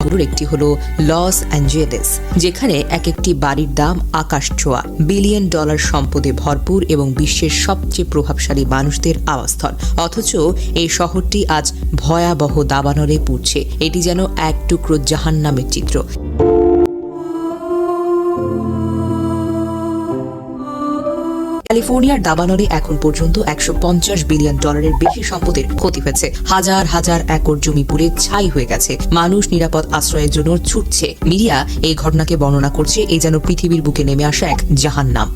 শহরগুলোর একটি হলো Los Angeles, যেখানে এক একটি বাড়ির দাম আকাশ ছোঁয়া, বিলিয়ন ডলার সম্পদে ভরপুর এবং বিশ্বের সবচেয়ে প্রভাবশালী মানুষদের আবাসস্থল। অথচ এই শহরটি আজ ভয়াবহ দাবানলে পুড়ছে। এটি যেন এক টুকরো জাহান্নামের চিত্র। ক্যালিফোর্নিয়ার দাবানলে এখন পর্যন্ত 150 বিলিয়ন ডলারের বেশি সম্পদের ক্ষতি হয়েছে। হাজার হাজার একর জমি পুড়ে ছাই হয়ে গেছে। মানুষ নিরাপদ আশ্রয়ের জন্য ছুটছে। মিডিয়া এই ঘটনাকে বর্ণনা করছে এই যেন পৃথিবীর বুকে নেমে আসা এক জাহান্নাম।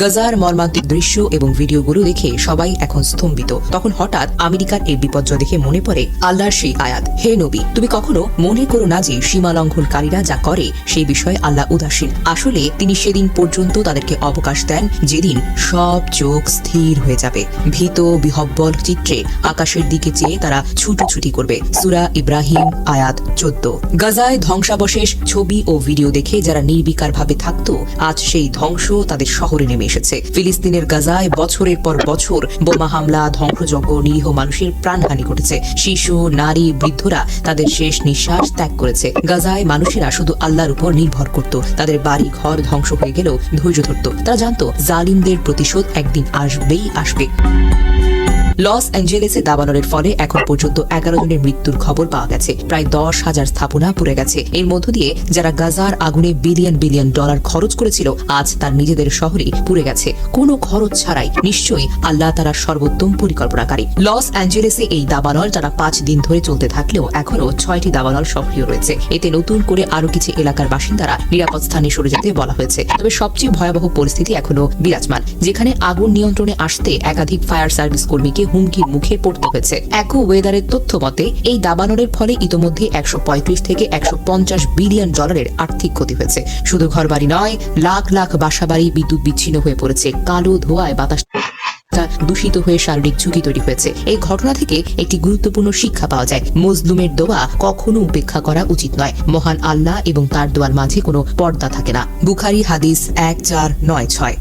গাজার মর্মান্তিক দৃশ্য এবং ভিডিওগুলো দেখে সবাই এখন স্তম্ভিত। তখন হঠাৎ আমেরিকার এই বিপর্যয় দেখে মনে পড়ে আল্লাহর সেই আয়াত, হে নবী, তুমি কখনো মনে করো না যে সীমা লঙ্ঘনকারীরা যা করে সেই বিষয়ে আল্লাহ উদাসীন। আসলে তিনি সেদিন পর্যন্ত তাদেরকে অবকাশ দেন যেদিন সব চোখ স্থির হয়ে যাবে। ভীত বিহব্বল চিত্রে আকাশের দিকে চেয়ে তারা ছুটোছুটি করবে। সূরা ইব্রাহিম আয়াত 14। গাজায় ধ্বংসাবশেষ ছবি ও ভিডিও দেখে যারা নির্বিকারভাবে থাকতো, আজ সেই ধ্বংস তাদের শহরে নেমে এসেছে। ফিলিস্তিনের গাজায় বছরের পর বছর বোমা হামলা, ধ্বংসযজ্ঞ, নিরীহ মানুষের প্রাণহানি ঘটেছে। শিশু, নারী, বৃদ্ধরা তাদের শেষ নিঃশ্বাস ত্যাগ করেছে। গাজায় মানুষেরা শুধু আল্লাহর উপর নির্ভর করত। তাদের বাড়ি ঘর ধ্বংস হয়ে গেলেও ধৈর্য ধরত। তারা জানতো জালিমদের প্রতিশোধ একদিন আসবেই আসবে। লস অ্যাঞ্জেলেসে দাবানলের ফলে এখন পর্যন্ত 11 জনের মৃত্যুর খবর পাওয়া গেছে। প্রায় 10,000 স্থাপনা পুড়ে গেছে। এর মধ্য দিয়ে যারা গাজার আগুনে বিলিয়ন বিলিয়ন ডলার খরচ করেছিল, আজ তার নিজেদের শহরেই পুড়ে গেছে কোনো খরচ ছাড়াই। নিশ্চয়ই আল্লাহ তারা সর্বোত্তম পরিকল্পনাকারী। লস অ্যাঞ্জেলেসে এই দাবানল টানা 5 দিন ধরে চলতে থাকলেও এখনো 6টি দাবানল সক্রিয় রয়েছে। এতে নতুন করে আরো কিছু এলাকার বাসিন্দারা নিরাপদ স্থানে সরে যেতে বলা হয়েছে। তবে সবচেয়ে ভয়াবহ পরিস্থিতি এখনো বিরাজমান, যেখানে আগুন নিয়ন্ত্রণে আসতে একাধিক ফায়ার সার্ভিস কর্মীকে হুমকির মুখে পড়তে হয়েছে। একো ওয়েদারের তথ্য মতে এই দাবানলের ফলে ইতোমধ্যে 135 থেকে 150 বিলিয়ন ডলারের আর্থিক ক্ষতি হয়েছে। শুধু ঘরবাড়ি নয়, লাখ লাখ বাসাবাড়ি বিদ্যুৎ বিচ্ছিন্ন হয়ে পড়েছে। কালো ধোঁয়ায় বাতাস দূষিত হয়ে শারীরিক ঝুঁকি তৈরি হয়েছে। এই ঘটনা থেকে একটি গুরুত্বপূর্ণ শিক্ষা পাওয়া যায়, মজলুমের দোয়া কখনো উপেক্ষা করা উচিত নয়। মহান আল্লাহ এবং তার দোয়ার মাঝে কোনো পর্দা থাকে না। বুখারী হাদিস 1496।